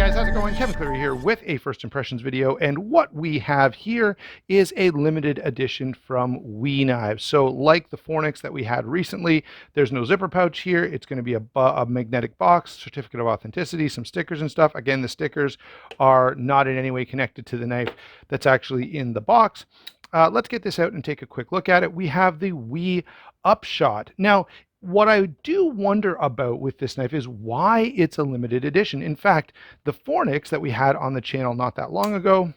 guys, how's it going? Kevin Cleary here with a first impressions video, and what we have here is a limited edition from We Knives. So like the Fornix that we had recently, there's no zipper pouch here. It's going to be a magnetic box, certificate of authenticity, some stickers and stuff. Again, the stickers are not in any way connected to the knife that's actually in the box. Let's get this out and take a quick look at it. We have the We Upshot. Now, what I do wonder about with this knife is why it's a limited edition. In fact, the Fornix that we had on the channel not that long ago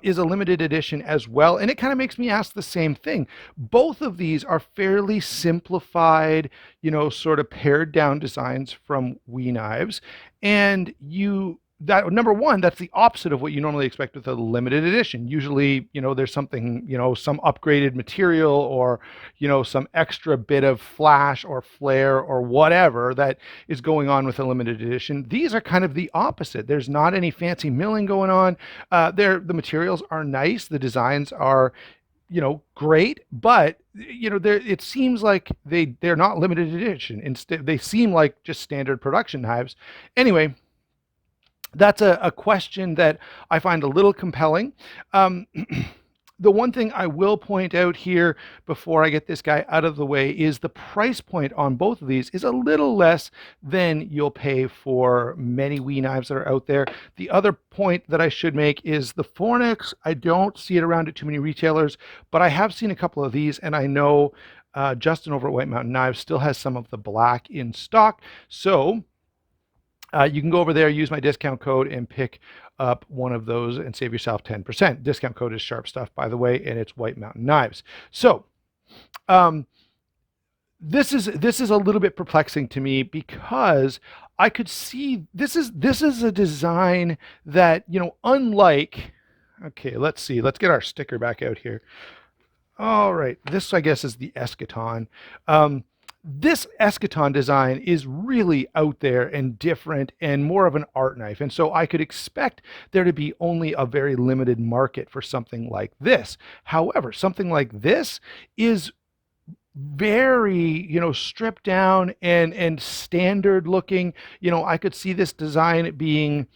is a limited edition as well. And it kind of makes me ask the same thing. Both of these are fairly simplified, sort of pared down designs from We Knives. And number one, that's the opposite of what you normally expect with a limited edition. Usually, there's something, some upgraded material or, some extra bit of flash or flare or whatever that is going on with a limited edition. These are kind of the opposite. There's not any fancy milling going on. The materials are nice. The designs are, great, but it seems like they're not limited edition. Instead, they seem like just standard production knives. Anyway, that's a question that I find a little compelling. The one thing I will point out here before I get this guy out of the way is the price point on both of these is a little less than you'll pay for many We Knives that are out there. The other point that I should make is the Fornix. I don't see it around at too many retailers, but I have seen a couple of these, and I know Justin over at White Mountain Knives still has some of the black in stock. So you can go over there, use my discount code, and pick up one of those and save yourself 10%. Discount code is Sharp Stuff, by the way, and it's White Mountain Knives. So this is a little bit perplexing to me because I could see this is a design that, unlike, okay, let's see, let's get our sticker back out here. All right, this I guess is the Eschaton. This Eschaton design is really out there and different and more of an art knife. And so I could expect there to be only a very limited market for something like this. However, something like this is very, stripped down and standard looking. I could see this design being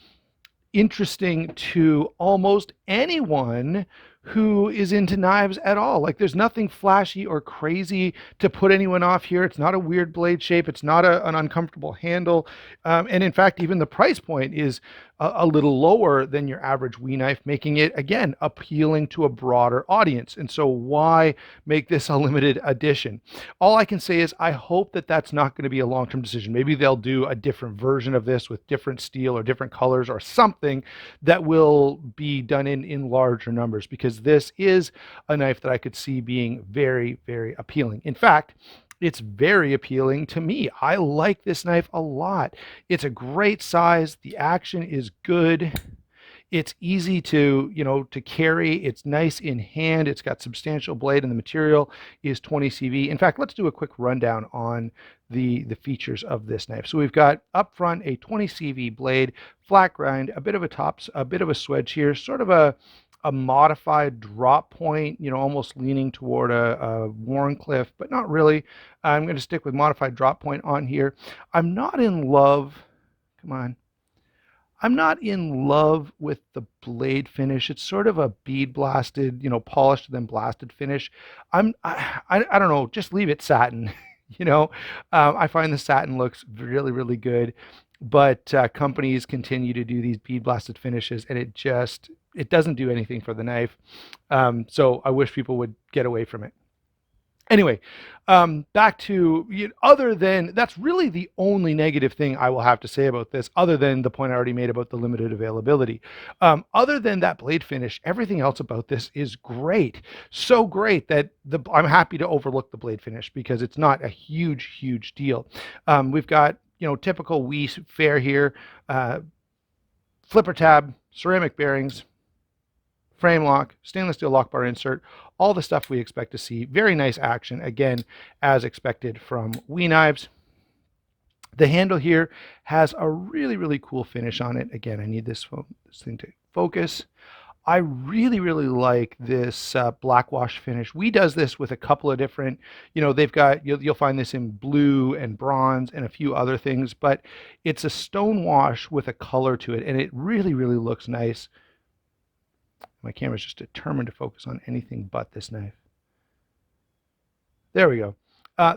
interesting to almost anyone who is into knives at all. Like, there's nothing flashy or crazy to put anyone off here. It's not a weird blade shape. It's not an uncomfortable handle. And in fact, even the price point is a little lower than your average We knife, making it, again, appealing to a broader audience. And so why make this a limited edition? All I can say is I hope that that's not going to be a long-term decision. Maybe they'll do a different version of this with different steel or different colors or something that will be done in larger numbers, because this is a knife that I could see being very, very appealing. In fact, it's very appealing to me. I like this knife a lot. It's a great size. The action is good. It's easy to, to carry. It's nice in hand. It's got substantial blade, and the material is 20 CV. In fact, let's do a quick rundown on the features of this knife. So we've got up front a 20 CV blade, flat grind, a bit of a swedge here, sort of a modified drop point, almost leaning toward a Warncliffe, but not really. I'm going to stick with modified drop point on here. I'm not in love. Come on. I'm not in love with the blade finish. It's sort of a bead blasted, polished then blasted finish. I don't know. Just leave it satin. I find the satin looks really, really good, but companies continue to do these bead blasted finishes, and it doesn't do anything for the knife. So I wish people would get away from it. Anyway, back to, other than, that's really the only negative thing I will have to say about this, other than the point I already made about the limited availability. Other than that blade finish, everything else about this is great. So great that I'm happy to overlook the blade finish because it's not a huge, huge deal. We've got, typical We fare here, flipper tab, ceramic bearings, frame lock, stainless steel lock bar insert, all the stuff we expect to see. Very nice action, again, as expected from We Knives. The handle here has a really, really cool finish on it. Again, I need this thing to focus. I really, really like this black wash finish. We does this with a couple of different, they've got, you'll find this in blue and bronze and a few other things, but it's a stone wash with a color to it, and it really, really looks nice. My camera's just determined to focus on anything but this knife. There we go.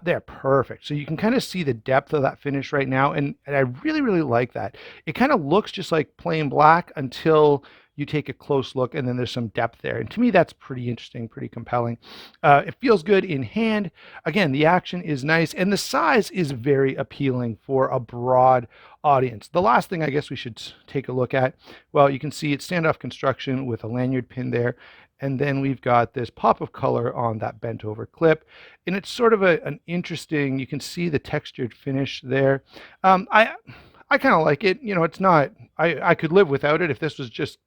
There, perfect. So you can kind of see the depth of that finish right now, and I really, really like that. It kind of looks just like plain black until you take a close look, and then there's some depth there. And to me, that's pretty interesting, pretty compelling. It feels good in hand. Again, the action is nice, and the size is very appealing for a broad audience. The last thing I guess we should take a look at, well, you can see it's standoff construction with a lanyard pin there. And then we've got this pop of color on that bent over clip. And it's sort of an interesting, you can see the textured finish there. I kind of like it. It's not, I could live without it if this was just,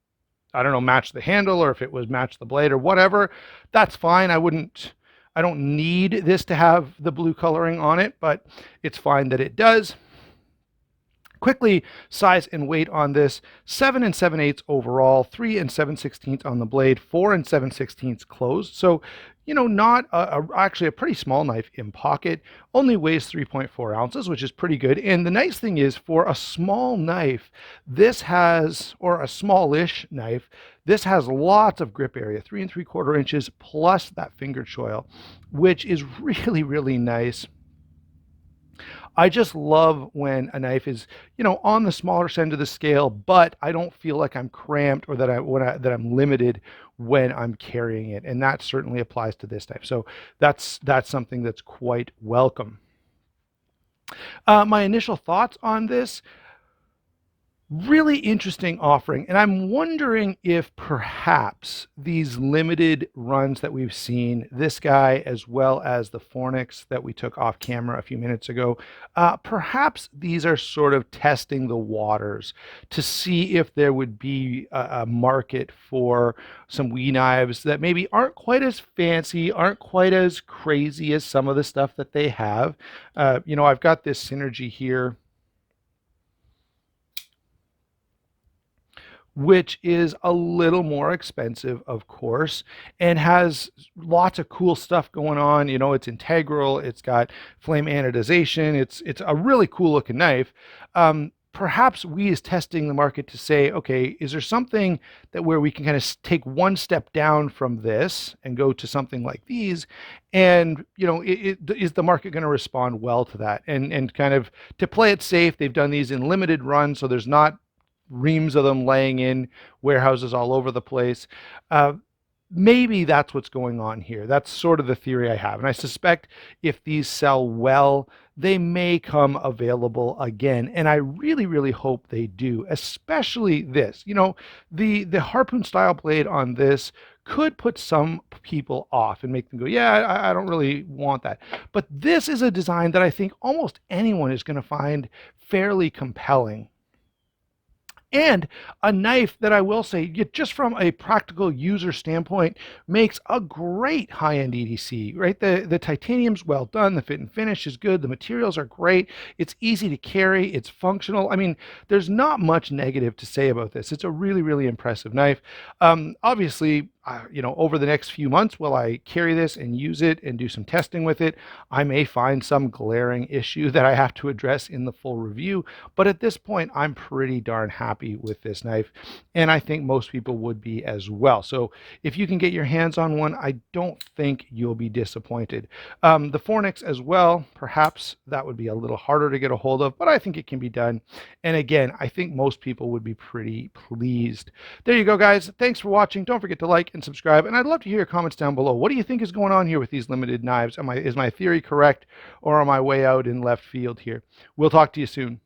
I don't know, match the handle, or if it was match the blade or whatever. That's fine. I don't need this to have the blue coloring on it, but it's fine that it does. Quickly, size and weight on this: 7 7/8 overall, 3 7/16 on the blade, 4 7/16 closed. So, not actually a pretty small knife in pocket. Only weighs 3.4 ounces, which is pretty good. And the nice thing is, for a small knife, or a smallish knife, this has lots of grip area, 3 3/4 inches, plus that fingered choil, which is really, really nice. I just love when a knife is, on the smaller end of the scale, but I don't feel like I'm cramped or that I'm limited when I'm carrying it, and that certainly applies to this knife. So that's something that's quite welcome. My initial thoughts on this: really interesting offering, and I'm wondering if perhaps these limited runs that we've seen, this guy as well as the Fornix that we took off camera a few minutes ago, perhaps these are sort of testing the waters to see if there would be a market for some WE knives that maybe aren't quite as fancy, aren't quite as crazy as some of the stuff that they have. I've got this Synergy here, which is a little more expensive, of course, and has lots of cool stuff going on. It's integral, it's got flame anodization, it's a really cool looking knife. Perhaps WE is testing the market to say, okay, is there something where we can kind of take one step down from this and go to something like these? And, is the market going to respond well to that? And kind of, to play it safe, they've done these in limited runs, so there's not reams of them laying in warehouses all over the place. Maybe that's what's going on here. That's sort of the theory I have. And I suspect if these sell well, they may come available again. And I really, really hope they do, especially this. The harpoon style blade on this could put some people off and make them go, yeah, I don't really want that. But this is a design that I think almost anyone is going to find fairly compelling. And a knife that I will say, just from a practical user standpoint, makes a great high-end EDC, right? The titanium's well done, the fit and finish is good, the materials are great, it's easy to carry, it's functional. I mean, there's not much negative to say about this. It's a really, really impressive knife. Obviously, over the next few months, while I carry this and use it and do some testing with it, I may find some glaring issue that I have to address in the full review. But at this point, I'm pretty darn happy with this knife, and I think most people would be as well. So if you can get your hands on one, I don't think you'll be disappointed. The Fornix as well, perhaps that would be a little harder to get a hold of, but I think it can be done. And again, I think most people would be pretty pleased. There you go, guys. Thanks for watching. Don't forget to like and subscribe, and I'd love to hear your comments down below. What do you think is going on here with these limited knives? Is my theory correct, or am I way out in left field here? We'll talk to you soon.